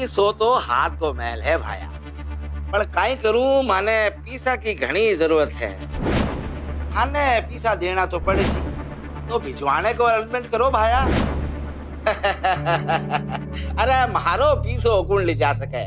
सो तो हाथ को मैल है भाया, पर काई करूं, माने पीसा की घनी जरूरत है। थाने पीसा देना तो पड़े सी, तो भिजवाने को अरेंजमेंट करो भाया। अरे मारो पीसो कौन ले जा सके।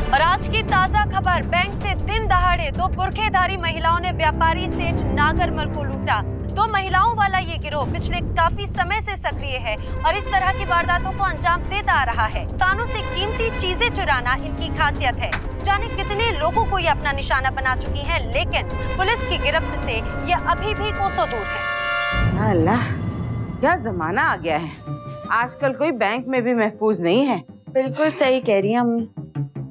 और आज की ताजा खबर, बैंक से दिन दहाड़े दो बुर्खेधारी महिलाओं ने व्यापारी सेठ नागरमल को लूटा। दो महिलाओं वाला ये गिरोह पिछले काफी समय से सक्रिय है और इस तरह की वारदातों को अंजाम देता आ रहा है। कानों से कीमती चीजें चुराना इनकी खासियत है। जाने कितने लोगों को ये अपना निशाना बना चुकी हैं, लेकिन पुलिस की गिरफ्त से ये अभी भी कोसों दूर है। अल्लाह, क्या जमाना आ गया है। आजकल कोई बैंक में भी महफूज नहीं है। बिल्कुल सही कह रही हैं अम्मी।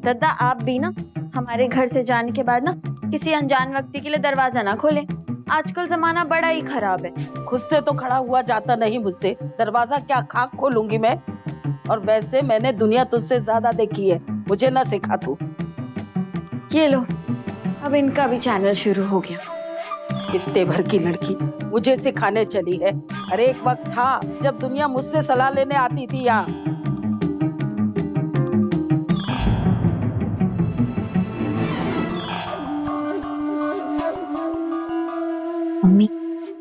दादा आप भी ना हमारे घर से जाने के बाद ना किसी अनजान व्यक्ति के लिए दरवाजा ना खोलें। आजकल जमाना बड़ा ही खराब है। खुद से तो खड़ा हुआ जाता नहीं मुझसे, दरवाजा क्या खाक खोलूंगी मैं। और वैसे मैंने दुनिया तुझसे ज्यादा देखी है, मुझे ना सिखा तू। ये लो, अब इनका भी चैनल शुरू हो गया। इतने भर की लड़की मुझे सिखाने चली है। अरे एक वक्त था जब दुनिया मुझसे सलाह लेने आती थी यहाँ। मम्मी,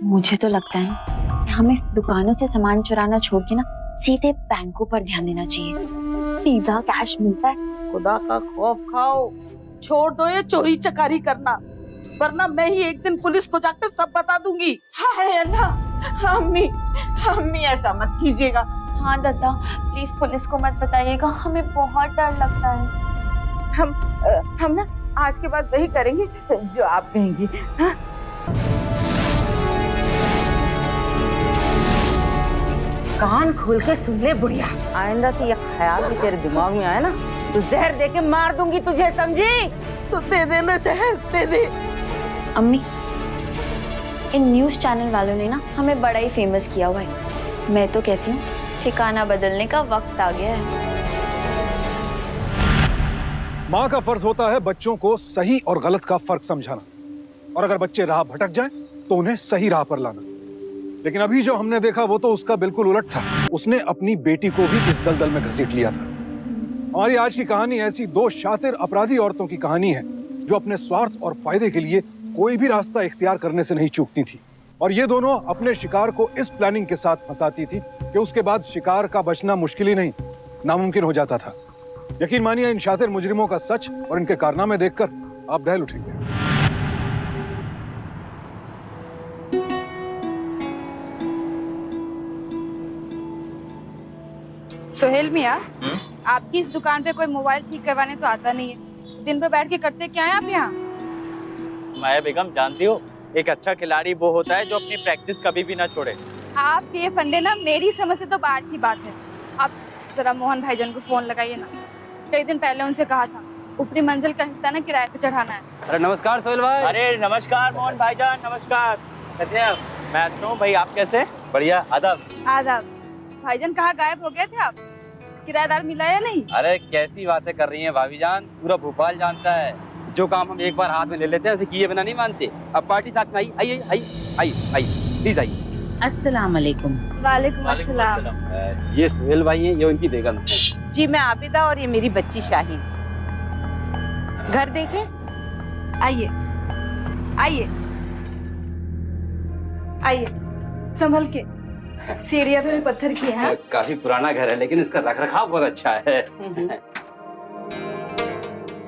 मुझे तो लगता है कि हमें दुकानों से सामान चुराना छोड़ के ना सीधे बैंकों पर ध्यान देना चाहिए। सीधा कैश मिलता है। खुदा का खौफ खाओ, छोड़ दो ये चोरी चकारी करना, वरना मैं ही एक दिन पुलिस को जाकर सब बता दूंगी। हाय अल्लाह, अम्मी अम्मी ऐसा मत कीजिएगा। हाँ दादा, प्लीज पुलिस को मत बताइएगा, हमें बहुत डर लगता है। हम ना आज के बाद वही करेंगे जो आप कहेंगी। हाँ? कान खोल के सुन ले बुढ़िया, आइंदा से ये ख्याल भी तेरे दिमाग में आया ना तो जहर दे के मार दूंगी तुझे, समझी? तो दे देना जहर, दे दे। अम्मी, इन न्यूज चैनल वालों ने ना हमें बड़ा ही फेमस किया हुआ है। मैं तो कहती हूँ ठिकाना बदलने का वक्त आ गया है। माँ का फर्ज होता है बच्चों को सही और गलत का फर्क समझाना, और अगर बच्चे राह भटक जाएं तो उन्हें सही राह पर लाना। लेकिन अभी जो हमने देखा वो तो उसका बिल्कुल उलट था। उसने अपनी बेटी को भी इस दलदल में घसीट लिया था। हमारी आज की कहानी ऐसी दो शातिर अपराधी औरतों की कहानी है जो अपने स्वार्थ और फायदे के लिए कोई भी रास्ता इख्तियार करने से नहीं चूकती थी। और ये दोनों अपने शिकार को इस प्लानिंग के साथ फंसाती थी कि उसके बाद शिकार का बचना मुश्किल ही नहीं, नामुमकिन हो जाता था। यकीन मानिए, इन शातिर मुजरिमों का सच और इनके कारनामे देखकर आप दहल उठेंगे। सोहेल मियां, आपकी इस दुकान पे कोई मोबाइल ठीक करवाने तो आता नहीं है। दिन भर बैठ के करते क्या है आप यहाँ? माया बेगम, जानती हो एक अच्छा खिलाड़ी वो होता है जो अपनी प्रैक्टिस कभी भी ना छोड़े। आप ये फंडे ना मेरी समझ से तो बाहर की बात है। आप जरा मोहन भाईजान को फोन लगाइए ना, कई दिन पहले उनसे कहा था ऊपरी मंजिल का हिस्सा ना किराए पे चढ़ाना है। अरे नमस्कार सोहेल भाई। अरे नमस्कार मोहन भाईजान, नमस्कार। कैसे हैं आप? मैं अच्छा हूँ भाई, आप कैसे? बढ़िया। आदाब। आदाब। भाईजान कहाँ गायब हो गए थे आप? किराएदार मिला या नहीं? अरे कैसी बातें कर रही हैं भाभी जान, पूरा भोपाल जानता है जो काम हम एक बार हाथ में ले लेते हैं उसे किए बिना नहीं मानते। अब पार्टी साथ में आई, आइए आइए आइए आइए, प्लीज आइए। अस्सलाम वालेकुम। वालेकुम अस्सलाम। ये सोहेल भाई हैं, ये उनकी बेगम है। जी मैं आबिदा और ये मेरी बच्ची शाहीन। घर देखे? आइए आइए आइए, संभल के। सीढ़ियाँ थोड़ी पत्थर की है। काफी पुराना घर है लेकिन इसका रखरखाव बहुत अच्छा है।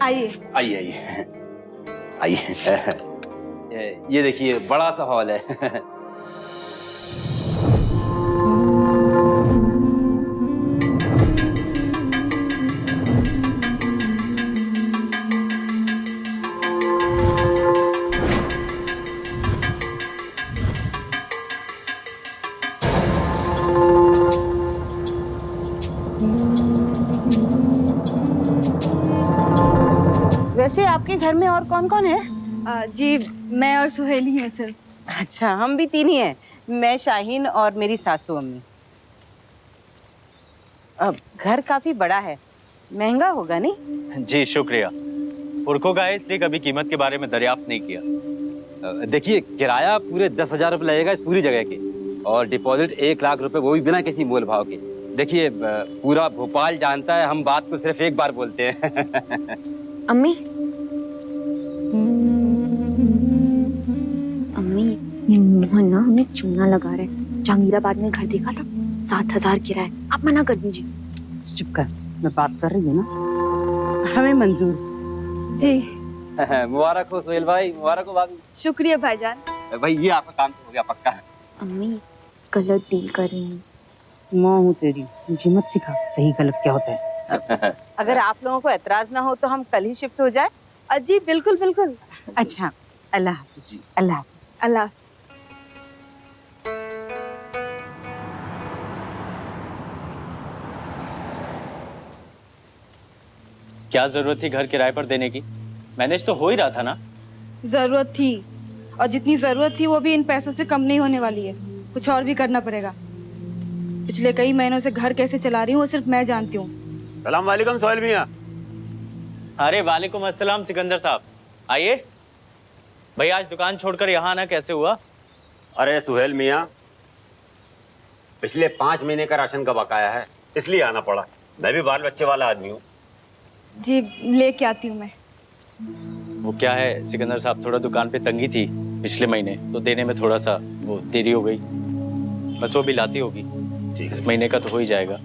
आइए आइए आइए आइए। ये देखिए बड़ा सा हॉल है। वैसे आपके घर में और कौन कौन है? जी मैं और सुहेल ही हैं सर। अच्छा, हम भी तीन ही हैं, मैं, शाहीन और मेरी सासू अम्मी। अब घर काफी बड़ा है, महंगा होगा नहीं? जी शुक्रिया। पुरखों का है इसलिए कभी कीमत के बारे में दरियाफ्त नहीं किया। देखिए किराया पूरे 10,000 रुपये लगेगा इस पूरी जगह के, और डिपॉजिट 1 लाख रुपए, वो भी बिना किसी मोल भाव के। देखिए पूरा भोपाल जानता है हम बात को सिर्फ एक बार बोलते हैं। अम्मी, अम्मी ये मोहन ना हमें चूना लगा रहा है। जहांगीराबाद में घर देखा था, 7,000 किराया। आप मना कर दीजिए। चुप कर, मैं बात कर रही हूँ ना। हमें मंजूर। जी मुबारक हो सोहेल भाई, मुबारक हो भाभी। शुक्रिया भाईजान। भाई ये आपका काम तो हो गया पक्का। अम्मी गलत डील कर रही हैं। माँ हूँ तेरी, मुझे मत सिखा सही गलत क्या होता है। अगर आप लोगों को एतराज ना हो तो हम कल ही शिफ्ट हो जाए। जी बिल्कुल बिल्कुल। अच्छा, अल्लाह हाफिज। अल्लाह हाफिज। अल्लाह। क्या जरूरत थी घर किराए पर देने की? मैनेज तो हो ही रहा था ना। जरूरत थी, और जितनी जरूरत थी वो भी इन पैसों से कम नहीं होने वाली है। कुछ और भी करना पड़ेगा। पिछले कई महीनों से घर कैसे चला रही हूँ वो सिर्फ मैं जानती हूँ। सलाम वालेकुम सोहेल मियाँ। अरे वालेकुम अस्सलाम सिकंदर साहब, आइए। भाई आज दुकान छोड़कर यहाँ आना कैसे हुआ? अरे सुहेल मियाँ, पिछले 5 महीने का राशन का बकाया है, इसलिए आना पड़ा। मैं भी बाल बच्चे वाला आदमी हूँ। जी लेके आती हूँ मैं। वो क्या है सिकंदर साहब, थोड़ा दुकान पे तंगी थी पिछले महीने, तो देने में थोड़ा सा वो देरी हो गई। बस वो भी लाती होगी, इस महीने का तो हो ही जाएगा।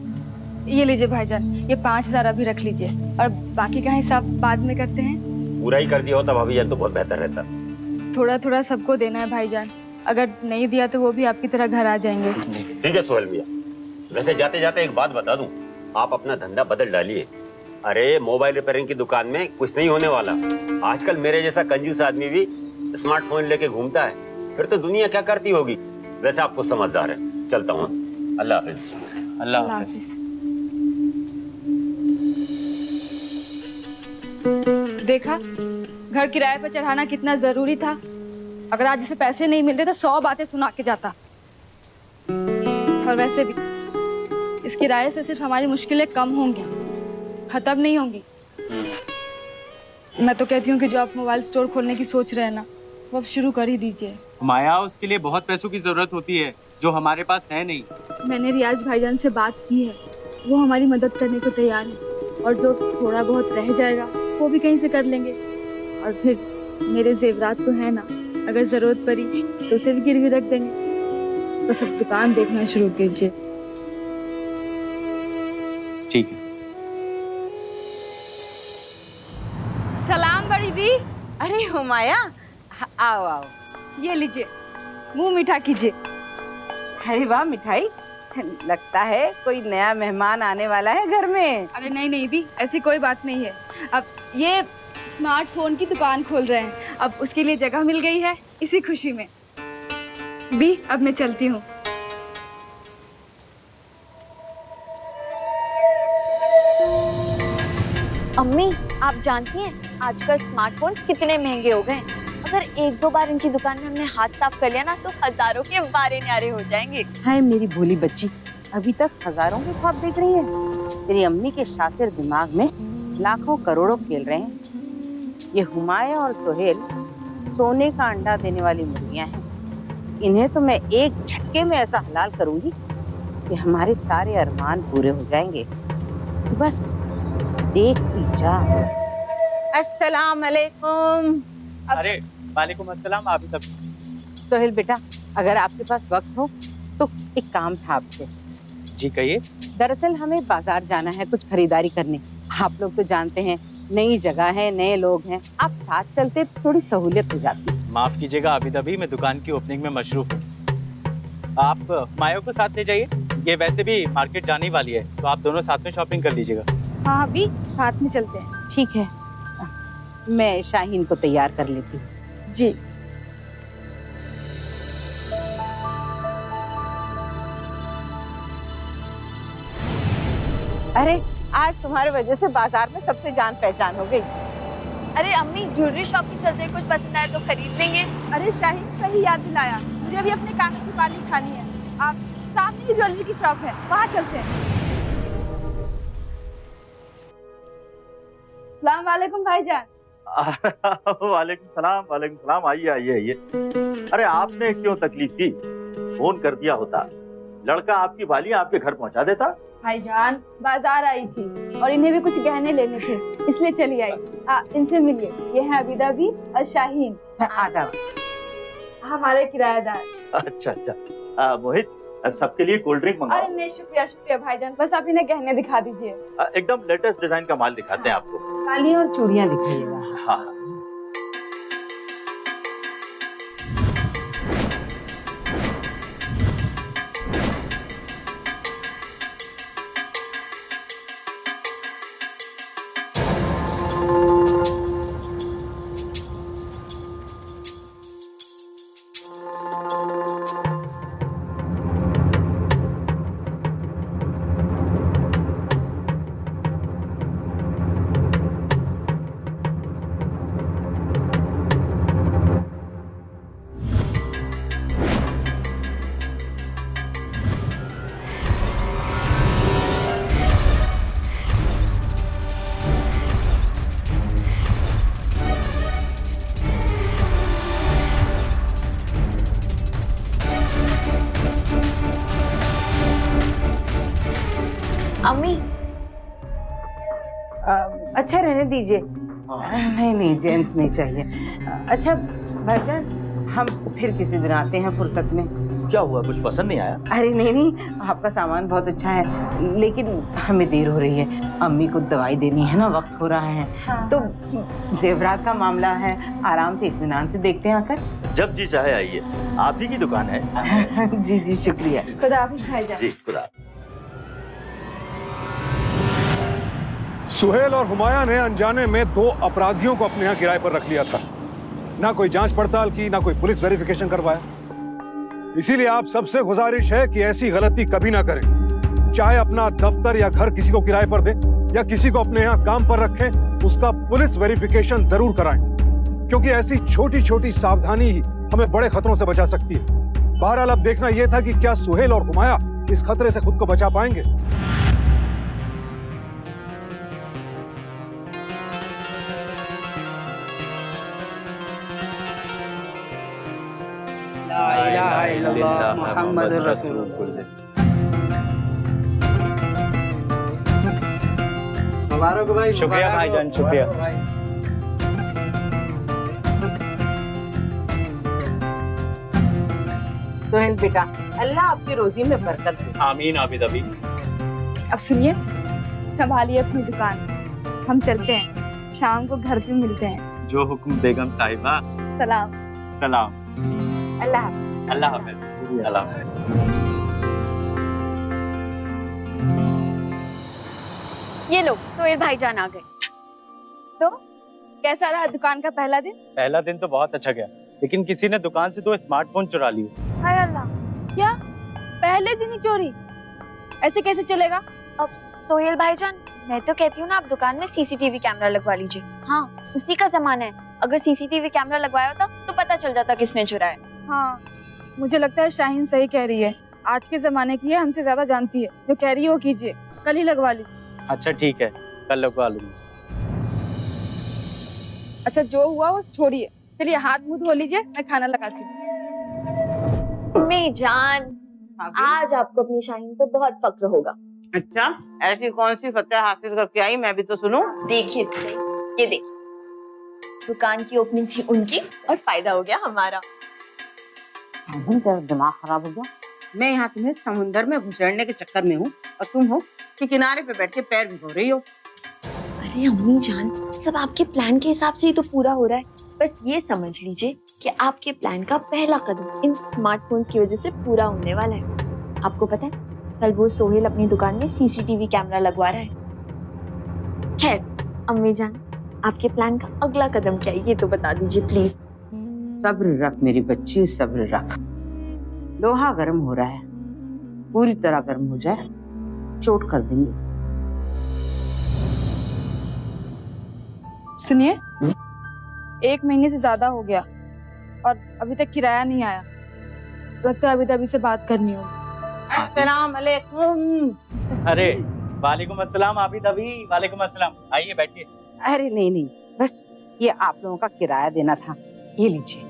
ये लीजिए भाईजान, ये 5,000 अभी रख लीजिए, और बाकी का हिसाब बाद में करते हैं। पूरा ही कर दिया होता भाभी जान तो बहुत बेहतर रहता। थोड़ा थोड़ा सबको देना है भाईजान, अगर नहीं दिया तो वो भी आपकी तरह घर आ जाएंगे। ठीक है सोहेल मियाँ। वैसे जाते जाते एक बात बता दूं, आप अपना धंधा बदल डालिए। अरे मोबाइल रिपेयरिंग की दुकान में कुछ नहीं होने वाला। आजकल मेरे जैसा कंजूस आदमी भी स्मार्टफोन लेके घूमता है, फिर तो दुनिया क्या करती होगी। वैसे आप कुछ समझदार है। चलता हूँ, अल्लाह हाफिज। अल्लाह हाफिज। देखा, घर किराए पर चढ़ाना कितना जरूरी था। अगर आज इसे पैसे नहीं मिलते तो 100 बातें सुना के जाता। और वैसे भी इस किराए से सिर्फ हमारी मुश्किलें कम होंगी, खत्म नहीं होंगी। मैं तो कहती हूँ कि जो आप मोबाइल स्टोर खोलने की सोच रहे हैं ना, वो अब शुरू कर ही दीजिए। माया, उसके लिए बहुत पैसों की जरूरत होती है जो हमारे पास है नहीं। मैंने रियाज भाईजान से बात की है, वो हमारी मदद करने को तैयार है, और जो थोड़ा बहुत रह जाएगा वो भी कहीं से कर लेंगे। और फिर मेरे जेवरात तो है ना, अगर जरूरत पड़ी तो उसे भी गिरवी रख देंगे। बस अब दुकान देखना शुरू कीजिए। ठीक है। सलाम बड़ी भी। अरे हुमाया, आओ आओ। ये लीजिए, मुंह मीठा कीजिए। अरे वाह, मिठाई। लगता है कोई नया मेहमान आने वाला है घर में। अरे नहीं नहीं भी, ऐसी कोई बात नहीं है। अब ये स्मार्टफोन की दुकान खोल रहे हैं, अब उसके लिए जगह मिल गई है, इसी खुशी में। भी अब मैं चलती हूँ। अम्मी आप जानती हैं आजकल स्मार्टफोन कितने महंगे हो गए। अगर 1-2 बार इनकी दुकान में हमने हाथ साफ कर लिया ना तो हजारों के बारे न्यारे हो जाएंगे। हाय मेरी भोली बच्ची, अभी तक हजारों के ख्वाब देख रही है। तेरी अम्मी के शातिर दिमाग में लाखों करोड़ों खेल रहे हैं। ये हुमाया और सोहेल सोने का अंडा देने वाली मुर्गियां हैं। इन्हें तो मैं एक झटके में ऐसा हलाल करूंगी कि हमारे सारे अरमान पूरे हो जाएंगे। तो बस देख ही जा। अस्सलाम वालेकुम। अरे वालेकुम अस्सलाम। आप तब सोहेल बेटा, अगर आपके पास वक्त हो तो एक काम था आपसे। जी कहिए। दरअसल हमें बाजार जाना है कुछ खरीदारी करने। आप लोग तो जानते हैं नई जगह है, नए लोग हैं, आप साथ चलते तो थोड़ी सहूलियत हो जाती। माफ कीजिएगा, अभी तभी मैं दुकान की ओपनिंग में मशरूफ हूँ। आप माया को साथ ले जाइए, ये वैसे भी मार्केट जाने वाली है, तो आप दोनों साथ में शॉपिंग कर लीजिएगा। हाँ अभी साथ में चलते हैं। ठीक है, मैं शाहीन को तैयार कर लेती हूँ। जी। अरे आज तुम्हारे वजह से बाजार में सबसे जान पहचान हो गई। अरे अम्मी ज्वेलरी शॉप में चलते हैं, कुछ पसंद आए तो खरीद लेंगे। अरे शाहीन सही याद दिलाया, मुझे भी अपने कानों की बाली खानी है। आप सामने ही ज्वेलरी की शॉप है, वहाँ चलते हैं। अस्सलाम वालेकुम भाईजान। वालेकुम सलाम। आइए आइए आइए। अरे आपने क्यों तकलीफ की, फोन कर दिया होता, लड़का आपकी वाली आपके घर पहुंचा देता। भाईजान बाजार आई थी और इन्हें भी कुछ गहने लेने थे, इसलिए चली आई। इनसे मिलिए, ये है अबीदा भी और शाहीन, आदाब। हमारे किराएदार। अच्छा अच्छा। मोहित, सबके लिए कोल्ड ड्रिंक मंगाओ। अरे नहीं शुक्रिया शुक्रिया भाईजान, बस आप इन्हें गहने दिखा दीजिए। एकदम लेटेस्ट डिजाइन का माल दिखाते हैं आपको। काली और चूड़ियां दिखाइएगा। हाँ। अम्मी अच्छा रहने दीजिए। नहीं नहीं जेंट्स नहीं चाहिए। अच्छा भाईजान, हम फिर किसी दिन आते हैं फुर्सत में। क्या हुआ, कुछ पसंद नहीं आया? अरे नहीं नहीं, आपका सामान बहुत अच्छा है, लेकिन हमें देर हो रही है, अम्मी को दवाई देनी है ना, वक्त हो रहा है। तो जेवरात का मामला है, आराम से इत्मीनान से देखते हैं आकर। जब जी चाहे आइए, आप ही की दुकान है। जी जी शुक्रिया। खुदा हाफिज भाईजान। जी खुदा। सुहेल और हुमाया ने अनजाने में 2 अपराधियों को अपने यहाँ किराए पर रख लिया था। ना कोई जांच पड़ताल की, ना कोई पुलिस वेरिफिकेशन करवाया। इसीलिए आप सबसे गुजारिश है कि ऐसी गलती कभी ना करें। चाहे अपना दफ्तर या घर किसी को किराए पर दें या किसी को अपने यहाँ काम पर रखें, उसका पुलिस वेरिफिकेशन जरूर कराएं, क्योंकि ऐसी छोटी छोटी सावधानी ही हमें बड़े खतरों से बचा सकती है। बहरहाल अब देखना यह था कि क्या सुहेल और हुमाया इस खतरे से खुद को बचा पाएंगे। ला इलाहा इल्लल्लाह मुहम्मदुर रसूलुल्लाह। मुबारक भाई। शुक्रिया भाईजान, शुक्रिया। सुहेल बेटा, अल्लाह आपकी रोजी में बरकत दे। आमीन आबिद अभी। अब सुनिए, संभालिए अपनी दुकान, हम चलते हैं, शाम को घर पे मिलते हैं। जो हुक्म बेगम साहिबा। सलाम। सलाम। अल्लाह हाफ़िज़। अल्लाह हाफ़िज़। अल्लाह हाफ़िज़। ये लो, सोहेल भाईजान आ गए। तो कैसा रहा दुकान का पहला दिन? पहला दिन तो बहुत अच्छा गया, लेकिन किसी ने दुकान से 2 स्मार्टफोन चुरा लिए। हाय अल्लाह, क्या पहले दिन ही चोरी? ऐसे कैसे चलेगा? अब सोहेल भाईजान, मैं तो कहती हूँ ना, आप दुकान में सीसीटीवी कैमरा लगवा लीजिए। हाँ, उसी का जमाना है, अगर सीसीटीवी कैमरा लगवाया होता तो पता चल जाता किसने चुराया। हाँ, मुझे लगता है शाहीन सही कह रही है, आज के जमाने की है, हमसे ज्यादा जानती है। जो कह रही है वो कीजिए, कल ही लगवा लीजिए। अच्छा ठीक है, कल लगवा लूंगी। अच्छा जो हुआ वो छोड़िए, चलिए हाथ मुंह धो लीजिए, मैं खाना लगाती हूँ। अम्मी जान, आज आपको अपनी शाहीन पे बहुत फक्र होगा। अच्छा, ऐसी कौन सी फतह हासिल करके आई, मैं भी तो सुनूं। देखिए तो सही, ये देखिए, दुकान की ओपनिंग थी उनकी और फायदा हो गया हमारा। तेरा दिमाग खराब हो गया। मैं यहाँ तुम्हें समुंदर में घुसड़ने के चक्कर में हूँ और तुम हो कि किनारे पे बैठ के पैर भिगो रही हो। अरे अम्मी जान, सब आपके प्लान के हिसाब से ही तो पूरा हो रहा है। बस ये समझ लीजिए कि आपके प्लान का पहला कदम इन स्मार्टफोन्स की वजह से पूरा होने वाला है। आपको पता है, कल वो सोहेल अपनी दुकान में सीसीटीवी कैमरा लगवा रहा है। खैर अम्मी जान, आपके प्लान का अगला कदम क्या है ये तो बता दीजिए प्लीज। सब्र रख मेरी बच्ची, सब्र रख। लोहा गर्म हो रहा है, पूरी तरह गर्म हो जाए चोट कर देंगे। सुनिए, 1 महीने से ज्यादा हो गया और अभी तक किराया नहीं आया। लगता है अभी से बात करनी होगी। अस्सलाम वालेकुम। अरे वालेकुम अस्सलाम आबिद अभी। वालेकुम अस्सलाम, आइए बैठिए। अरे नहीं नहीं, बस ये आप लोगों का किराया देना था, ये लीजिए।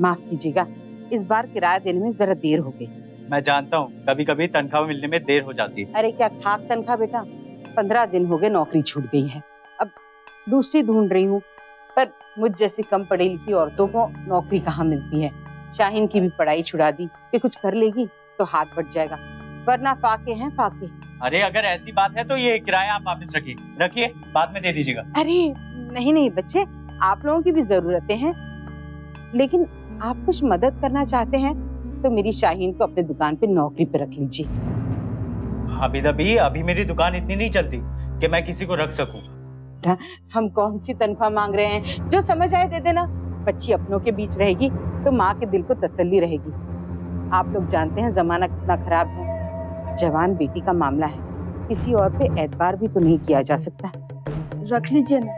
माफ कीजिएगा, इस बार किराया देने में जरा देर हो गई। मैं जानता हूँ कभी कभी तनख्वाह मिलने में देर हो जाती है। अरे क्या खाक तनख्वाह बेटा, 15 दिन हो गए नौकरी छूट गई है, अब दूसरी ढूंढ रही हूँ, पर मुझ जैसी कम पढ़ी लिखी औरतों को नौकरी कहाँ मिलती है। शाहीन की भी पढ़ाई छुड़ा दी कि कुछ कर लेगी तो हाथ बढ़ जाएगा, वरना फाके हैं फाके। अरे अगर ऐसी बात है तो ये किराया आप वापस रखिए, बाद में दे दीजिएगा। अरे नहीं नहीं बच्चे, आप लोगों की भी जरूरतें हैं, लेकिन आप कुछ मदद करना चाहते हैं तो मेरी शाहीन को अपने दुकान पे नौकरी पे रख लीजिए। अभी मेरी दुकान इतनी नहीं चलती कि मैं किसी को रख सकूं। हम कौन सी तनख्वाह मांग रहे हैं, जो समझ आए दे देना। बच्ची अपनों के बीच रहेगी तो माँ के दिल को तसल्ली रहेगी। आप लोग जानते हैं जमाना कितना खराब है, जवान बेटी का मामला है, किसी और पे एतबार भी तो नहीं किया जा सकता। रख लीजिए ना,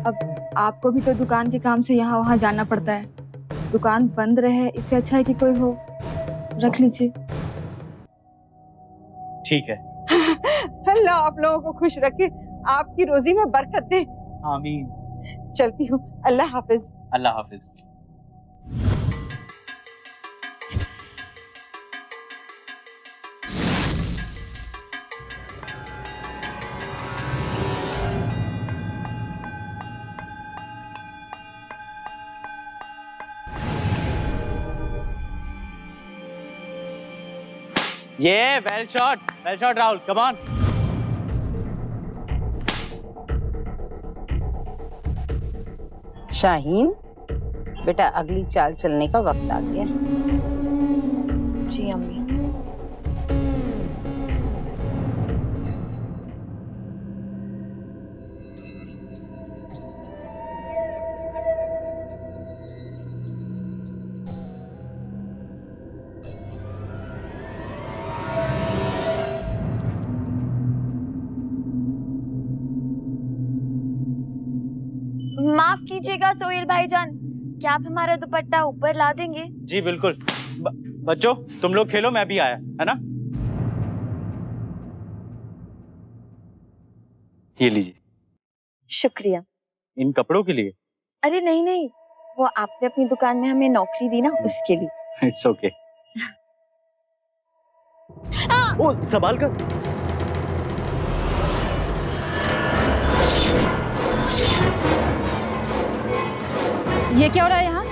अब आपको भी तो दुकान के काम से यहाँ वहाँ जाना पड़ता है, दुकान बंद रहे इससे अच्छा है कि कोई हो। रख लीजिए। ठीक है। अल्लाह आप लोगों को खुश रखे, आपकी रोजी में बरकत दे। आमीन। चलती हूँ, अल्लाह हाफिज। अल्लाह हाफिज। ये well shot Rahul, come on. Shaheen बेटा, अगली चाल चलने का वक्त आ गया। जी अम्मी। माफ कीजिएगा सोहेल भाईजान, क्या आप हमारा दुपट्टा ऊपर ला देंगे? जी बिल्कुल। बच्चों तुम लोग खेलो, मैं भी आया, है ना। ये लीजिए। शुक्रिया। इन कपड़ों के लिए? अरे नहीं नहीं, वो आपने अपनी दुकान में हमें नौकरी दी ना, उसके लिए। It's okay. ओ संभाल कर। ये क्या हो रहा है यहाँ?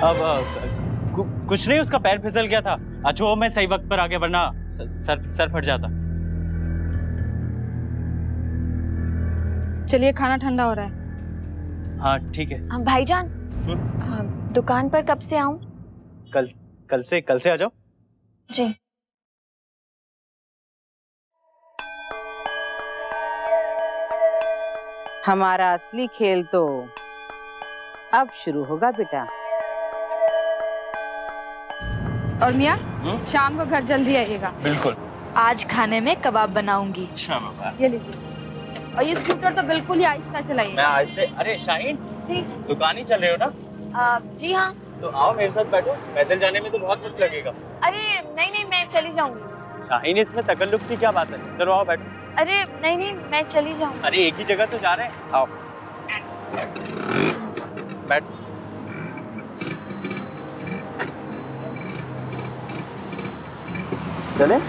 अब कुछ नहीं, उसका पैर फिसल गया था। अच्छा मैं सही वक्त पर आ गया, वरना सर फट जाता। चलिए, खाना ठंडा हो रहा है। हाँ ठीक है। भाईजान, दुकान पर कब से आऊं? कल से आ जाओ। जी। हमारा असली खेल तो अब शुरू होगा बेटा। और मियाँ, शाम को घर जल्दी आइएगा। बिल्कुल। आज खाने में कबाब बनाऊंगी। अच्छा बाबा। ये लीजिए। और ये स्कूटर तो बिल्कुल ही आहिस्ता चलाइए। मैं आज से। अरे शाहीन जी। दुकान ही चल रहे हो ना? जी हाँ। तो आओ मेरे साथ बैठो, पैदल जाने में तो बहुत वक्त लगेगा। अरे नहीं नहीं, मैं चली जाऊंगी। शाहीन इसमें तकल्लुफ की क्या बात है, चलो आओ बैठो। अरे नहीं नहीं, मैं चली जाऊंगी। अरे एक ही जगह तो जा रहे हैं, आओ बैठ। चले।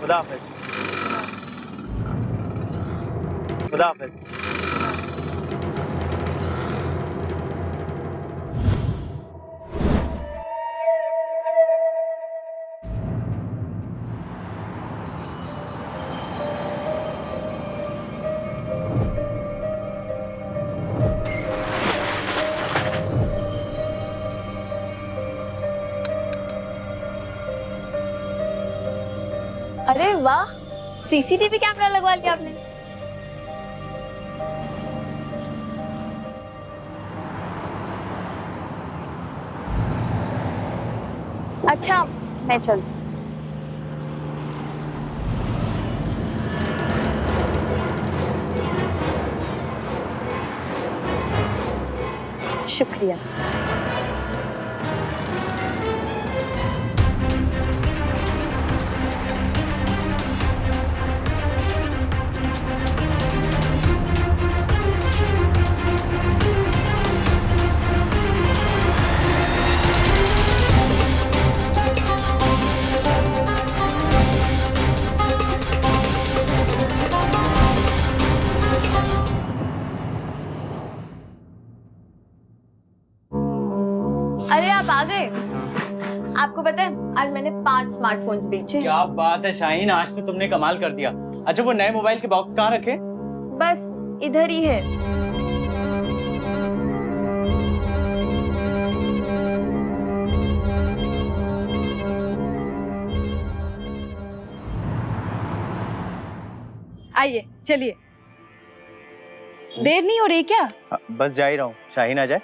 खुदा हाफिज। खुदा हाफिज। अरे वाह, सीसीटीवी कैमरा लगवा लिया आपने। अच्छा मैं चलती। शुक्रिया। अरे आप आ गए। आपको पता है आज मैंने 5 स्मार्टफोन्स बेचे। क्या बात है शाहीन, आज तो तुमने कमाल कर दिया। अच्छा वो नए मोबाइल के बॉक्स कहाँ रखे? बस इधर ही है। आइए चलिए, देर नहीं हो रही क्या? बस जा ही रहा हूँ, शाहीन आ जाए।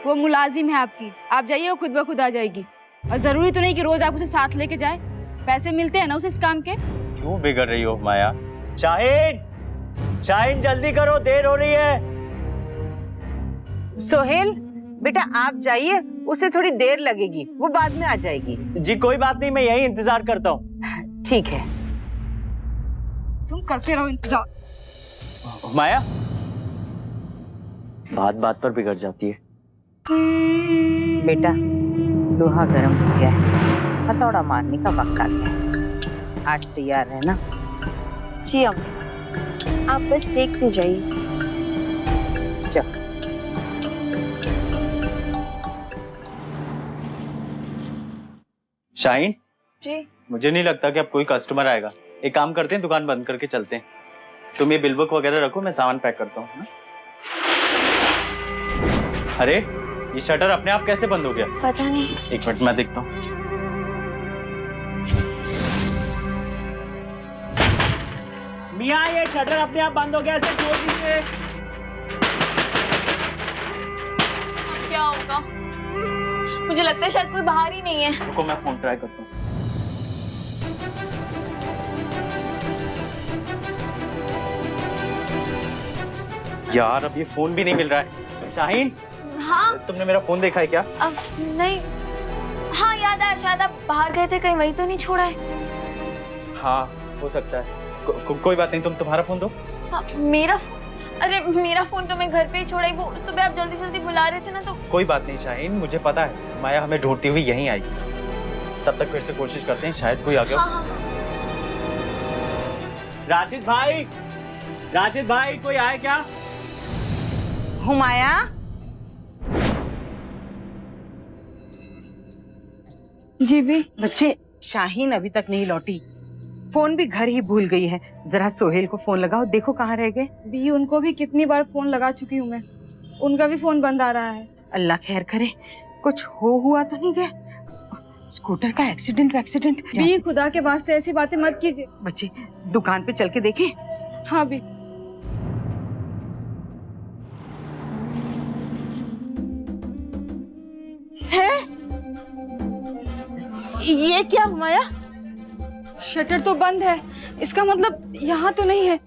वो मुलाजिम है आपकी, आप जाइए, वो खुद ब खुद आ जाएगी। और जरूरी तो नहीं कि रोज आप उसे साथ लेके जाए, पैसे मिलते हैं ना उसे इस काम के। क्यों बिगड़ रही हो माया? शाहीन, शाहीन जल्दी करो, देर हो रही है। सोहेल बेटा आप जाइए, उसे थोड़ी देर लगेगी, वो बाद में आ जाएगी। जी कोई बात नहीं, मैं यही इंतजार करता हूँ। ठीक है। तुम करते रहो इंतजार। माया बात बात पर बिगड़ जाती है। बेटा लोहा गर्म हो गया है, हथौड़ा मारने का वक्त आ गया है। आज तैयार है ना? जी अम्मी, आप बस देखते जाइए। चल। शाहीन जी मुझे नहीं लगता कि अब कोई कस्टमर आएगा। एक काम करते हैं, दुकान बंद करके चलते हैं। तुम ये बिल बुक वगैरह रखो, मैं सामान पैक करता हूँ ना? अरे ये शटर अपने आप कैसे बंद हो गया? पता नहीं। एक मिनट मैं देखता हूँ। मियाँ ये शटर अपने आप बंद हो गया, इसे खोल दीजिए। क्या होगा? मुझे लगता है शायद कोई बाहर ही नहीं है। रुको मैं फोन ट्राई करता हूँ। यार अब ये फोन भी नहीं मिल रहा है। शाहीन हाँ तुमने मेरा फोन देखा है क्या? अब नहीं। हाँ याद आया, शायद आप बाहर गए थे, कहीं वही तो नहीं छोड़ा है। हाँ हो सकता है। कोई बात नहीं, तुम तुम्हारा फोन दो। हाँ, मेरा फोन? अरे मेरा फोन तो मैं घर पे ही छोड़ा ही। वो सुबह आप जल्दी जल्दी बुला रहे थे ना तो। कोई बात नहीं शाहीन, मुझे पता है माया हमें ढूंढती हुई यहीं आई। तब तक फिर से कोशिश करते हैं, शायद कोई आ गया। हाँ, हाँ। राशिद भाई, राशिद भाई कोई आए क्या? हुमाया जी भी। बच्चे शाहीन अभी तक नहीं लौटी, फोन भी घर ही भूल गई है। जरा सोहेल को फोन लगाओ, देखो कहाँ रह गए। दी उनको भी कितनी बार फोन लगा चुकी हूँ मैं, उनका भी फोन बंद आ रहा है। अल्लाह खैर करे, कुछ हुआ तो नहीं गया? स्कूटर का एक्सीडेंट भी खुदा के वास्ते ऐसी बातें मत कीजिए। बच्चे दुकान पे चल के देखें। हाँ भी। है ये क्या हुमाया? शटर तो बंद है, इसका मतलब यहाँ तो नहीं है।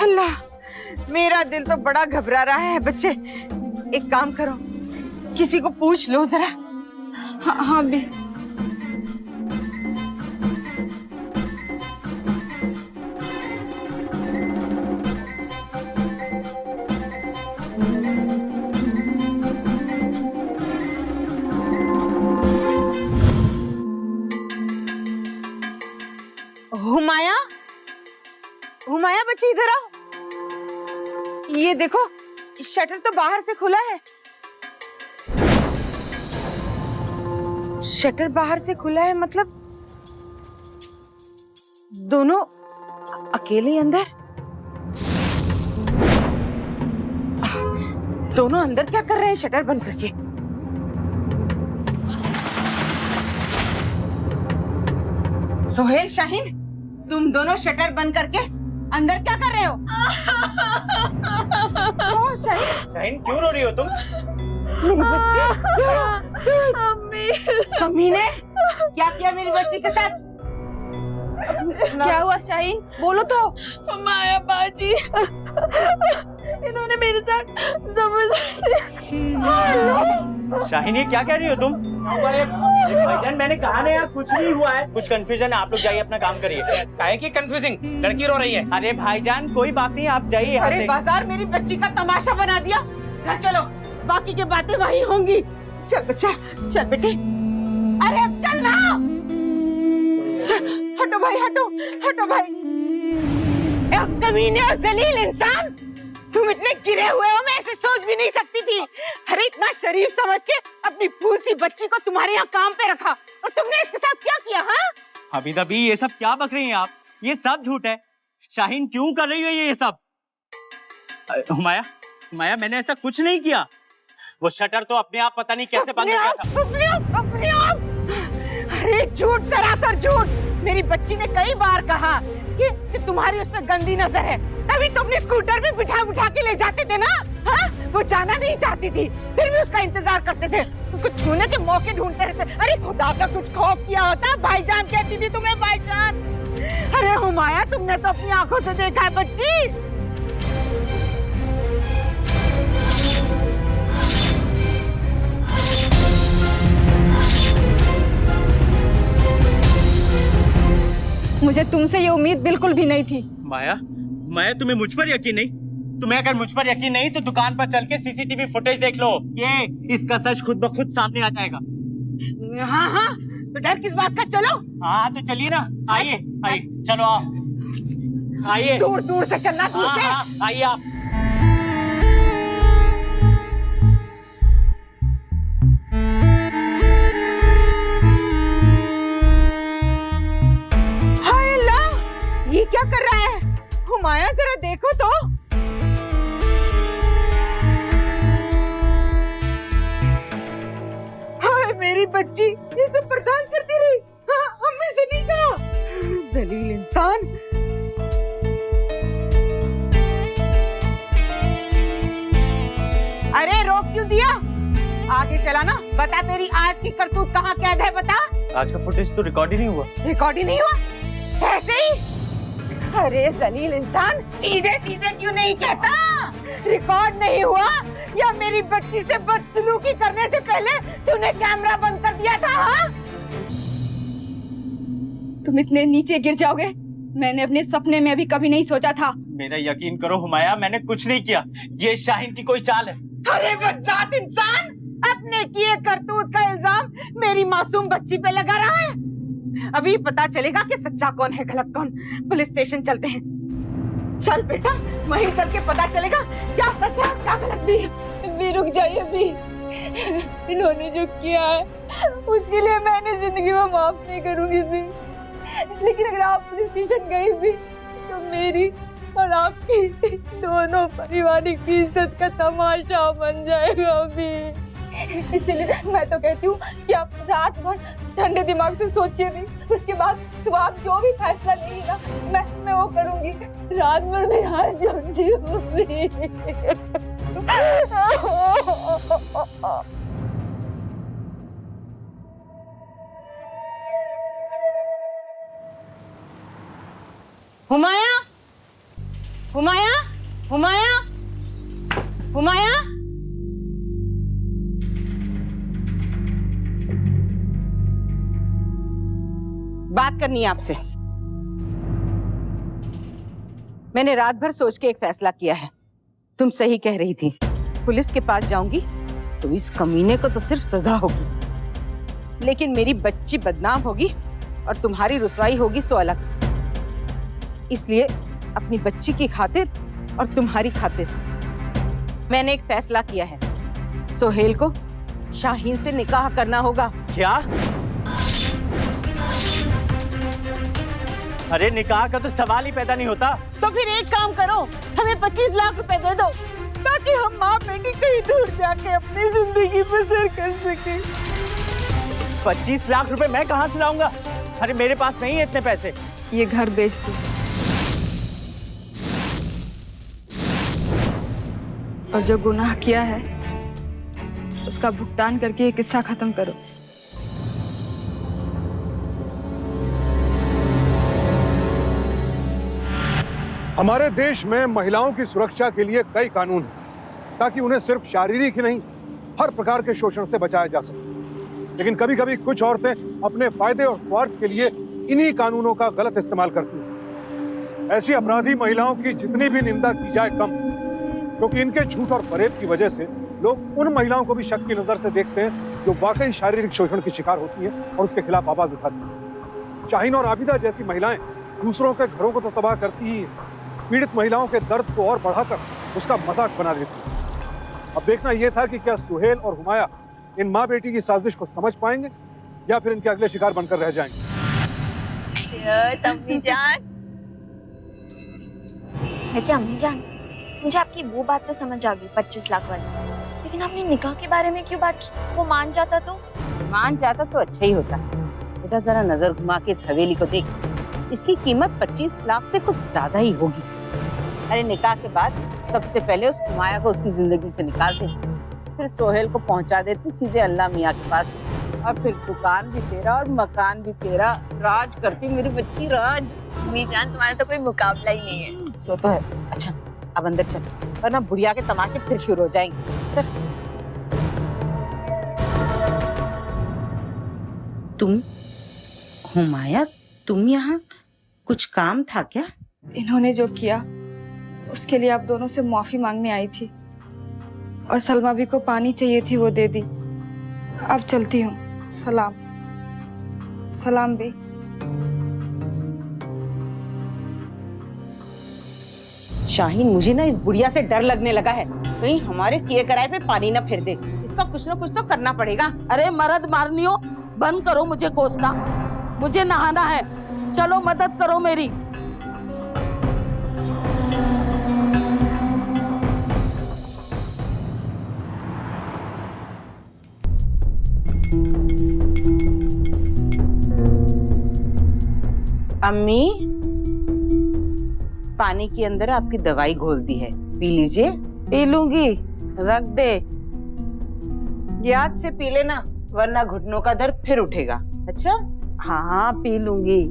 अल्लाह मेरा दिल तो बड़ा घबरा रहा है। बच्चे एक काम करो, किसी को पूछ लो जरा। हाँ हाँ भी। हुमाया, हुमाया बच्चे इधर आओ। ये देखो शटर तो बाहर से खुला है। शटर बाहर से खुला है मतलब दोनों अकेले अंदर? दोनों अंदर क्या कर रहे हैं शटर बंद करके? सोहेल, शाहीन, तुम दोनों शटर बंद करके अंदर क्या कर रहे हो? शाहीन, शाहीन क्यों रो रही हो तुम? मेरी बच्ची, अम्मी कमीने क्या किया मेरी बच्ची के साथ? क्या हुआ शाहीन, बोलो तो। माया बाजी इन्होंने मेरे साथ जबरदस्ती। शाहीन ये क्या कह रही हो तुम? भाईजान मैंने कहा ना यार, कुछ नहीं हुआ है। कुछ कंफ्यूजन है, आप लोग जाइए अपना काम करिए। काहे की कंफ्यूजिंग? लड़की रो रही है। अरे भाईजान कोई बात नहीं, आप जाइए। अरे बाजार मेरी बच्ची का तमाशा बना दिया। घर चलो, बाकी की बातें वही होंगी। चल बच्चा, चल बेटे। अरे अब चल ना। चल, हटो भाई, हटो हटो भाई। कमीने और जलील इंसान, तुम इतने गिरे हुए हो, मैं ऐसे सोच भी नहीं सकती थी। अरे इतना शरीफ समझ के अपनी फूल सी बच्ची को तुम्हारे यहाँ काम पे रखा और तुमने इसके साथ क्या किया? हाँ अभी दबी ये सब क्या बक रही हैं आप? ये सब झूठ है। शाहीन क्यों कर रही है ये सब? हुमाया, हुमाया मैंने ऐसा कुछ नहीं किया। वो शटर तो अपने आप पता नहीं कैसे बंद हो गया था। अपने आप। अरे झूठ, सरासर झूठ। मेरी बच्ची ने कई बार कहा कि तुम्हारी उस पर गंदी नजर है, तभी तो अपनी स्कूटर पे बिठा के ले जाते थे ना। हाँ? वो जाना नहीं चाहती थी, फिर भी उसका इंतजार करते थे, उसको छूने के मौके ढूंढते रहते। अरे खुदा का कुछ खौफ किया होता। भाईजान कहती थी तुम्हें, भाईजान। अरे हुमाया, तुमने तो अपनी आंखों से देखा है बच्ची। मुझे तुमसे ये उम्मीद बिल्कुल भी नहीं थी। माया, माया तुम्हें मुझ पर यकीन नहीं? तुम्हें अगर मुझ पर यकीन नहीं तो दुकान पर चल के सीसीटीवी फुटेज देख लो। ये इसका सच खुद ब खुद सामने आ जाएगा। हाँ हाँ, तो डर किस बात का? चलो। हाँ तो चलिए ना, आइए आइए, चलो आओ, आइए। दूर दूर से चलना, दूर से। हाँ, आइए आप। हाय अल्लाह, ये क्या कर रहा है? हुमाया जरा देखो तो। हाय मेरी बच्ची, ये सब बर्दाश्त करती रही। हाँ, अम्मी से नहीं कहा। जलील इंसान। अरे रोक क्यों दिया? आगे चला ना, बता तेरी आज की करतूत कहाँ कैद है, बता। आज का फुटेज तो रिकॉर्ड ही नहीं हुआ। रिकॉर्ड ही नहीं हुआ? ऐसे ही? अरे जलील इंसान, सीधे सीधे क्यों नहीं कहता? रिकॉर्ड नहीं हुआ या मेरी बच्ची से बदसलूकी करने से पहले तूने कैमरा बंद कर दिया था? हाँ? तुम इतने नीचे गिर जाओगे, मैंने अपने सपने में अभी कभी नहीं सोचा था। मेरा यकीन करो हुमाया, मैंने कुछ नहीं किया। ये शाहीन की कोई चाल है। अरे बदजात इंसान, अपने किए करतूत का इल्जाम मेरी मासूम बच्ची पे लगा रहा है। अभी पता चलेगा कि सच्चा कौन है गलत कौन। पुलिस स्टेशन चलते हैं। चल बेटा, वहीं चल के पता चलेगा क्या सच है क्या गलत। भी रुक जाइए भी, इन्होंने जो किया है उसके लिए मैंने जिंदगी में माफ नहीं करूंगी भी। लेकिन अगर आप पुलिस स्टेशन गई भी तो मेरी और आपकी दोनों पारिवारिक इज्जत का तमाशा बन जाएगा भी। इसीलिए मैं तो कहती हूँ कि आप रात भर ठंडे दिमाग से सोचिए भी, उसके बाद सुबह आप जो भी फैसला लेंगी ना मैं वो करूँगी। रात भर में हाथ जोड़ती हूँ भी। Humaya, Humaya, Humaya, Humaya. बात करनी है आपसे। मैंने रात भर सोच के एक फैसला किया है। तुम सही कह रही थी, पुलिस के पास जाऊंगी तो इस कमीने को तो सिर्फ सजा होगी, लेकिन मेरी बच्ची बदनाम होगी और तुम्हारी रुसवाई होगी सो अलग। इसलिए अपनी बच्ची की खातिर और तुम्हारी खातिर मैंने एक फैसला किया है। सोहेल को शाहीन से निकाह करना होगा। क्या? अरे निकाह का तो सवाल ही पैदा नहीं होता। तो फिर एक काम करो, हमें 25 लाख रुपए दे दो ताकि हम माँ बेटी कहीं दूर जाके अपनी जिंदगी बसर कर सके। 25 लाख रुपए मैं कहाँ से लाऊंगा? अरे मेरे पास नहीं है इतने पैसे। ये घर बेच दो और जो गुनाह किया है उसका भुगतान करके ये किस्सा खत्म करो। हमारे देश में महिलाओं की सुरक्षा के लिए कई कानून हैं ताकि उन्हें सिर्फ शारीरिक ही नहीं हर प्रकार के शोषण से बचाया जा सके। लेकिन कभी कभी कुछ औरतें अपने फायदे और स्वार्थ के लिए इन्हीं कानूनों का गलत इस्तेमाल करती हैं। ऐसी अपराधी महिलाओं की जितनी भी निंदा की जाए कम, क्योंकि इनके झूठ और फरेब की वजह से लोग उन महिलाओं को भी शक की नजर से देखते हैं जो वाकई शारीरिक शोषण की शिकार होती हैं और उसके खिलाफ आवाज उठाती हैं। शाहीन और आबिदा जैसी महिलाएं दूसरों के घरों को तो तबाह करती ही, पीड़ित महिलाओं के दर्द को और बढ़ाकर उसका मजाक बना देती है। अब देखना यह था कि क्या सुहेल और हुमाया इन माँ बेटी की साजिश को समझ पाएंगे या फिर इनके अगले शिकार बनकर रह जाएंगे। अम्मी जान। वैसे अम्मी जान, मुझे आपकी वो बात तो समझ आ गई 25 लाख वाली, लेकिन आपने निकाह के बारे में क्यों बात की? वो मान जाता तो अच्छा ही होता। बेटा जरा नजर घुमा के इस हवेली को देख, इसकी कीमत 25 लाख से कुछ ज्यादा ही होगी। अरे निकाह के बाद सबसे पहले उस हुमाया को उसकी जिंदगी से निकालते, फिर सोहेल को पहुंचा देते सीधे अल्लाह मियाँ के पास, और फिर दुकान भी तेरा और मकान भी तेरा। राज करती मेरी बच्ची, राज। अम्मी जान, तुम्हारा तो कोई मुकाबला ही नहीं है। सो तो है। अच्छा अब अंदर चल, वरना बुढ़िया के तमाशे फिर शुरू हो जाएंगे। चल। तुम हुमाया, तुम यहाँ कुछ काम था क्या? इन्होंने जो किया उसके लिए आप दोनों से माफी मांगने आई थी, और सलमा भी को पानी चाहिए थी, वो दे दी। अब चलती हूँ। सलाम। सलाम भी। शाहीन, मुझे ना इस बुढ़िया से डर लगने लगा है, कहीं हमारे किए कराए पे पानी ना फिर दे। इसका कुछ ना कुछ तो करना पड़ेगा। अरे मर्द मारनियो, बंद करो मुझे कोसना। मुझे नहाना है, चलो मदद करो मेरी। अम्मी, पानी के अंदर आपकी दवाई घोल दी है, पी लीजिए। पी लूंगी, रख दे। याद से पी लेना, वरना घुटनों का दर्द फिर उठेगा। अच्छा? हाँ पी लूंगी।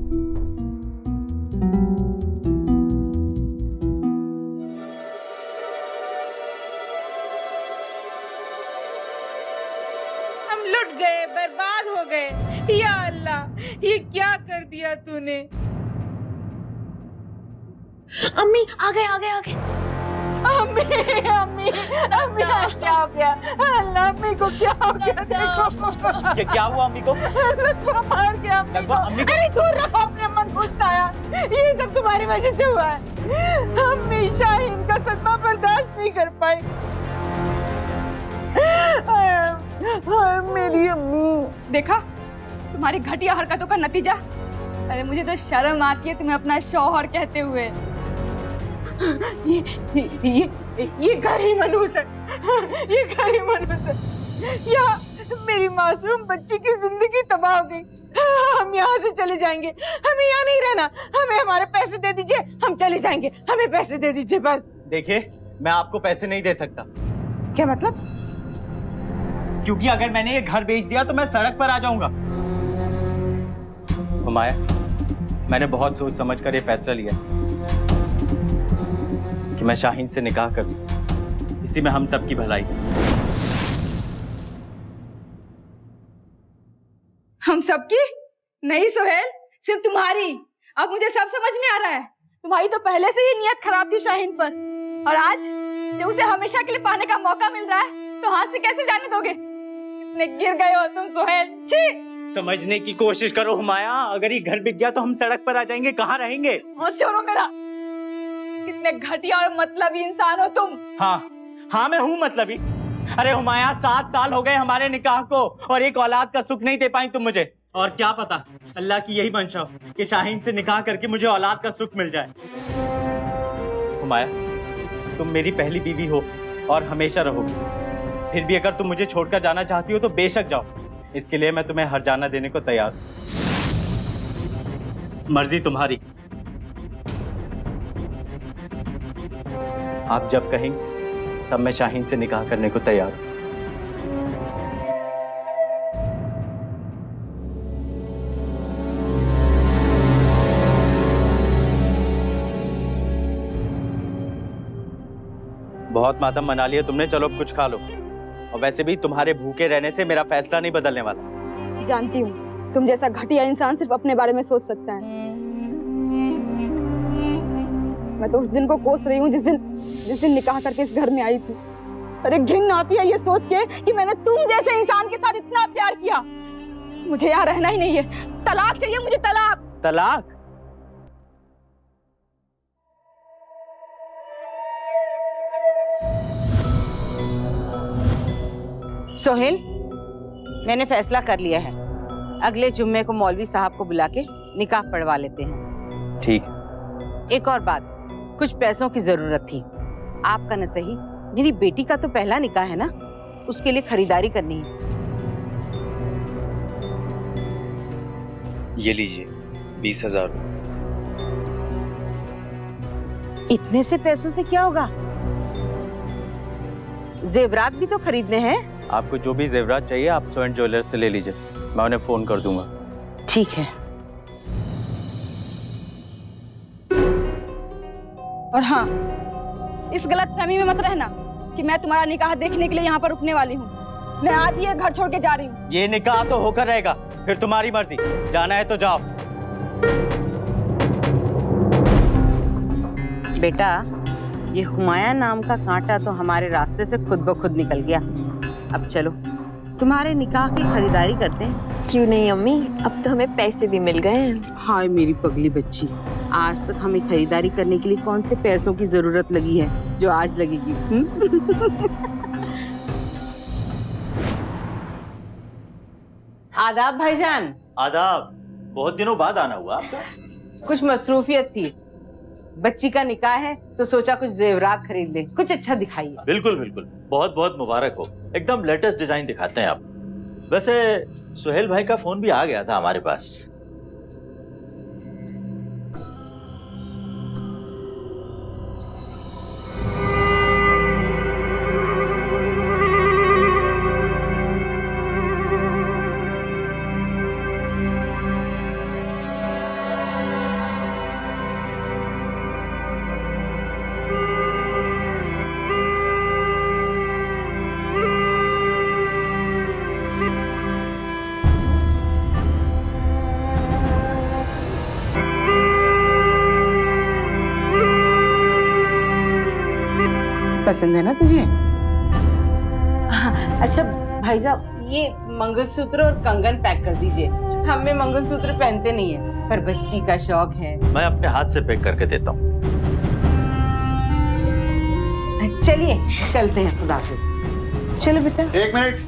हम लुट गए, बर्बाद हो गए। या अल्लाह, ये क्या कर दिया तूने? अम्मी आ गए आ गए आ गए। अम्मी अम्मी अम्मी, क्या हो गया? अल्लाह, अम्मी को क्या हो गया? देखो क्या हुआ अम्मी को? लकवा मार गया अम्मी को। अरे दूर रखो, अपने मन गुस्सा आया। ये सब तुम्हारी वजह से हुआ है। अम्मी शाहीन का सदमा बर्दाश्त नहीं कर पाई। हाय मेरी अम्मी। देखा तुम्हारी घटिया हरकतों का नतीजा। अरे मुझे तो शर्म आती है तुम्हें अपना शौहर कहते हुए। ये घर ही मनहूस है, ये घर ही मनहूस है। यहाँ मेरी मासूम बच्ची की जिंदगी तबाह हो गई। हम यहाँ से चले जाएंगे, हमें यहाँ नहीं रहना। हमें हमारे पैसे दे दीजिए, हम चले जाएंगे। हमें पैसे दे दीजिए बस। देखिए, मैं आपको पैसे नहीं दे सकता। क्या मतलब? क्योंकि अगर मैंने ये घर बेच दिया तो मैं सड़क पर आ जाऊंगा। हुमाया, मैंने बहुत सोच समझ कर ये फैसला लिया कि मैं शाहीन से निकाह कर लूं। इसी में हम सबकी भलाई। हम सबकी नहीं सोहेल, सिर्फ तुम्हारी। अब मुझे सब समझ में आ रहा है। तुम्हारी तो पहले से ही नियत खराब थी शाहीन पर, और आज जब उसे हमेशा के लिए पाने का मौका मिल रहा है तो हाथ से कैसे जाने दोगे? कितने गिर गए हो तुम सोहेल। छी! समझने की कोशिश करो हुमाया, अगर ये घर बिक गया तो हम सड़क पर आ जाएंगे, कहाँ रहेंगे? मत छोड़ो मेरा। कितने घटिया और मतलबी इंसान हो तुम। हाँ मैं हूँ मतलबी। अरे हुमाया, 7 साल हो गए हमारे निकाह को और एक औलाद का सुख नहीं दे पाई तुम मुझे। और क्या पता अल्लाह की यही मंशा हो कि शाहीन से निकाह करके मुझे औलाद का सुख मिल जाए। हुमाया, तुम मेरी पहली बीवी हो और हमेशा रहोगी। फिर भी अगर तुम मुझे छोड़कर जाना चाहती हो तो बेशक जाओ। इसके लिए मैं तुम्हें हर जाना देने को तैयार हूं। मर्जी तुम्हारी। आप जब कहेंगे तब मैं शाहीन से निकाह करने को तैयार हूं। बहुत मातम मना लिया तुमने, चलो अब कुछ खा लो। और वैसे भी तुम्हारे भूखे रहने से मेरा फैसला नहीं बदलने वाला। जानती हूँ तुम जैसा घटिया इंसान सिर्फ अपने बारे में सोच सकता है। मैं तो उस दिन को कोस रही हूँ जिस दिन निकाह करके इस घर में आई थी। अरे घिन आती है ये सोच के कि मैंने तुम जैसे इंसान के साथ इतना प्यार किया। मुझे यहाँ रहना ही नहीं है। तलाक चाहिए मुझे, तलाक। तलाक? सोहेल, मैंने फैसला कर लिया है, अगले जुम्मे को मौलवी साहब को बुला के निकाह पढ़वा लेते हैं। ठीक। एक और बात, कुछ पैसों की जरूरत थी। आपका न सही, मेरी बेटी का तो पहला निकाह है ना, उसके लिए खरीदारी करनी है। ये लीजिए 20,000। इतने से पैसों से क्या होगा? जेवरात भी तो खरीदने हैं। आपको जो भी जेवरात चाहिए आप स्वर्ण ज्वेलर्स से ले लीजिए, मैं उन्हें फोन कर दूंगा। ठीक है। और हाँ, इस गलतफहमी में मत रहना कि मैं तुम्हारा निकाह देखने के लिए यहाँ पर रुकने वाली हूँ। मैं आज ही ये घर छोड़ के जा रही हूँ। ये निकाह तो होकर रहेगा, फिर तुम्हारी मर्जी, जाना है तो जाओ। बेटा, ये हुमाया नाम का कांटा तो हमारे रास्ते से खुद ब खुद निकल गया। अब चलो तुम्हारे निकाह की खरीदारी करते हैं। क्यों नहीं अम्मी, अब तो हमें पैसे भी मिल गए हैं। हाय मेरी पगली बच्ची, आज तक हमें खरीदारी करने के लिए कौन से पैसों की जरूरत लगी है जो आज लगेगी? आदाब भाईजान। आदाब। बहुत दिनों बाद आना हुआ आपका। कुछ मसरूफियत थी, बच्ची का निकाह है तो सोचा कुछ जेवरात खरीद ले, कुछ अच्छा दिखाइए। बिल्कुल बिल्कुल, बहुत बहुत मुबारक हो। एकदम लेटेस्ट डिजाइन दिखाते हैं आप। वैसे सुहेल भाई का फोन भी आ गया था हमारे पास। पसंद है ना तुझे? अच्छा भाई साहब, ये मंगलसूत्र और कंगन पैक कर दीजिए। हम में मंगलसूत्र पहनते नहीं है, पर बच्ची का शौक है। मैं अपने हाथ से पैक करके देता हूँ। चलिए चलते हैं, खुदा हाफिज। चलो बेटा। एक मिनट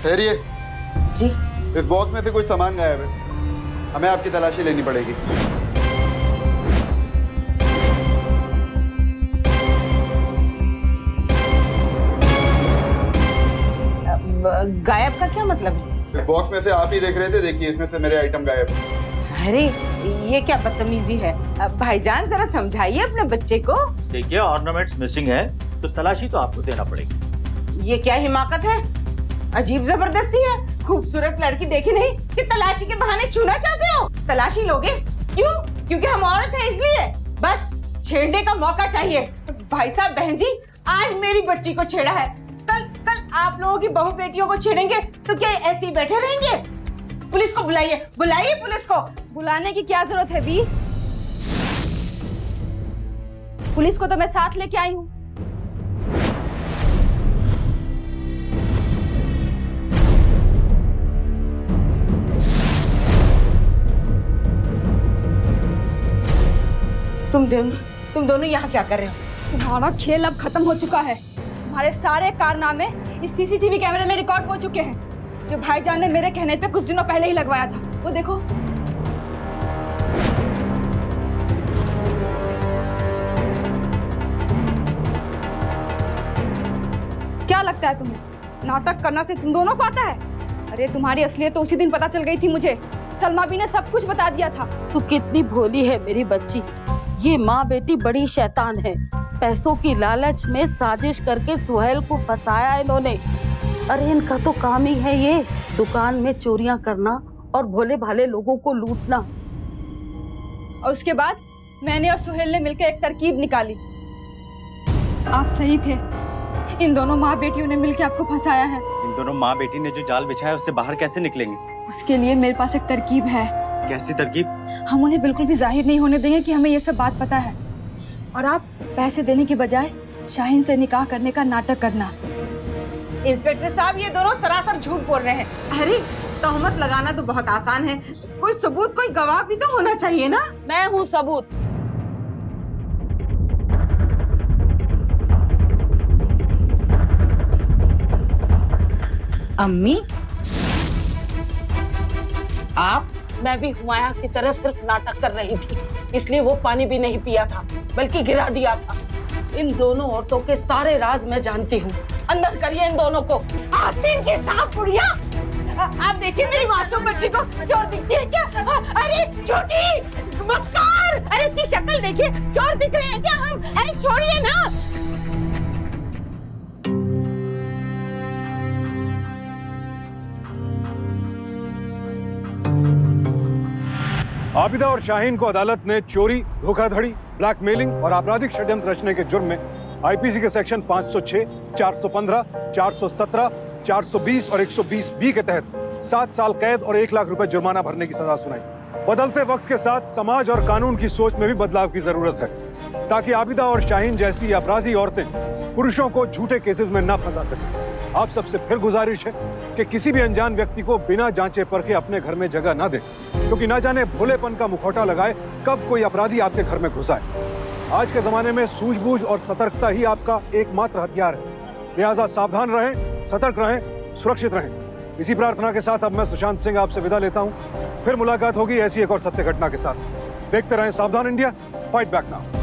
ठहरिए। जी। इस बॉक्स में से कुछ सामान गायब है, हमें आपकी तलाशी लेनी पड़ेगी। गायब का क्या मतलब है? इस बॉक्स में से आप ही देख रहे थे, देखिए इसमें से मेरे आइटम गायब है। अरे ये क्या बदतमीजी है? भाईजान जरा समझाइए अपने बच्चे को। देखिए ऑर्नामेंट्स मिसिंग है तो तलाशी तो आपको देना पड़ेगी। ये क्या हिमाकत है? अजीब जबरदस्ती है। खूबसूरत लड़की देखी नहीं कि तलाशी के बहाने छूना चाहते हो? तलाशी लोगे? क्यों? क्योंकि हम औरत हैं इसलिए? बस छेड़ने का मौका चाहिए। भाई साहब, बहन जी, आज मेरी बच्ची को छेड़ा है, कल आप लोगों की बहू बेटियों को छेड़ेंगे तो क्या ऐसे ही बैठे रहेंगे? पुलिस को बुलाइए, बुलाइए पुलिस को। बुलाने की क्या जरूरत है बी? पुलिस को तो मैं साथ लेके आई हूँ। तुम दोनों यहाँ क्या कर रहे हो? तुम्हारा खेल अब खत्म हो चुका है। तुम्हारे सारे कारनामे इस सीसीटीवी कैमरे में रिकॉर्ड हो चुके हैं, जो भाईजान ने मेरे कहने पे कुछ दिनों पहले ही लगवाया था। वो देखो। क्या लगता है तुम्हें, नाटक करना से तुम दोनों को आता है? अरे तुम्हारी असलियत तो उसी दिन पता चल गई थी मुझे। सलमा भी ने सब कुछ बता दिया था। तू कितनी भोली है मेरी बच्ची। ये माँ बेटी बड़ी शैतान है। पैसों की लालच में साजिश करके सुहेल को फंसाया इन्होंने। अरे इनका तो काम ही है ये, दुकान में चोरियां करना और भोले भाले लोगों को लूटना। और उसके बाद मैंने और सुहेल ने मिलकर एक तरकीब निकाली। आप सही थे, इन दोनों माँ बेटियों ने मिलकर आपको फंसाया है। इन दोनों माँ बेटी ने जो जाल बिछाया उससे बाहर कैसे निकलेंगे? उसके लिए मेरे पास एक तरकीब है। कैसी तरकीब? हम उन्हें बिल्कुल भी जाहिर नहीं होने देंगे कि हमें ये सब बात पता है, और आप पैसे देने के बजाय शाहीन से निकाह करने का नाटक करना। इंस्पेक्टर साहब, ये दोनों सरासर झूठ बोल रहे हैं। अरे तहमत लगाना तो बहुत आसान है, कोई सबूत, कोई गवाह भी तो होना चाहिए ना। मैं हूँ सबूत। अम्मी आप? मैं भी हुमाया की तरह सिर्फ नाटक कर रही थी, इसलिए वो पानी भी नहीं पिया था बल्कि गिरा दिया था। इन दोनों औरतों के सारे राज मैं जानती हूँ। अंदर करिए इन दोनों को। आस्तीन की सांप बुढ़िया, आप देखिए मेरी मासूम बच्ची को चोर दिखती है क्या? अरे छोटी मक्कार, अरे इसकी शक्ल देखिए, चोर दिख रहे हैं क्या हम? अरे छोड़िए ना। आबिदा और शाहीन को अदालत ने चोरी, धोखाधड़ी, ब्लैकमेलिंग और आपराधिक षड्यंत्र रचने के जुर्म में आईपीसी के सेक्शन 506, 415, 417, 420 और 120 बी के तहत 7 साल कैद और 1 लाख रुपए जुर्माना भरने की सजा सुनाई। बदलते वक्त के साथ समाज और कानून की सोच में भी बदलाव की जरूरत है, ताकि आबिदा और शाहीन जैसी अपराधी औरतें पुरुषों को झूठे केसेस में न फंसा सकें। आप सबसे फिर गुजारिश है कि किसी भी अनजान व्यक्ति को बिना जांचे परखे अपने घर में जगह न दें, क्योंकि न जाने भोलेपन का मुखौटा लगाए कब कोई अपराधी आपके घर में घुस आए। आज के जमाने में सूझबूझ और सतर्कता ही आपका एकमात्र हथियार है। लिहाजा सावधान रहें, सतर्क रहें, सुरक्षित रहें। इसी प्रार्थना के साथ अब मैं सुशांत सिंह आपसे विदा लेता हूं। फिर मुलाकात होगी ऐसी एक और सत्य घटना के साथ। देखते रहें सावधान इंडिया, फाइट बैक नाउ।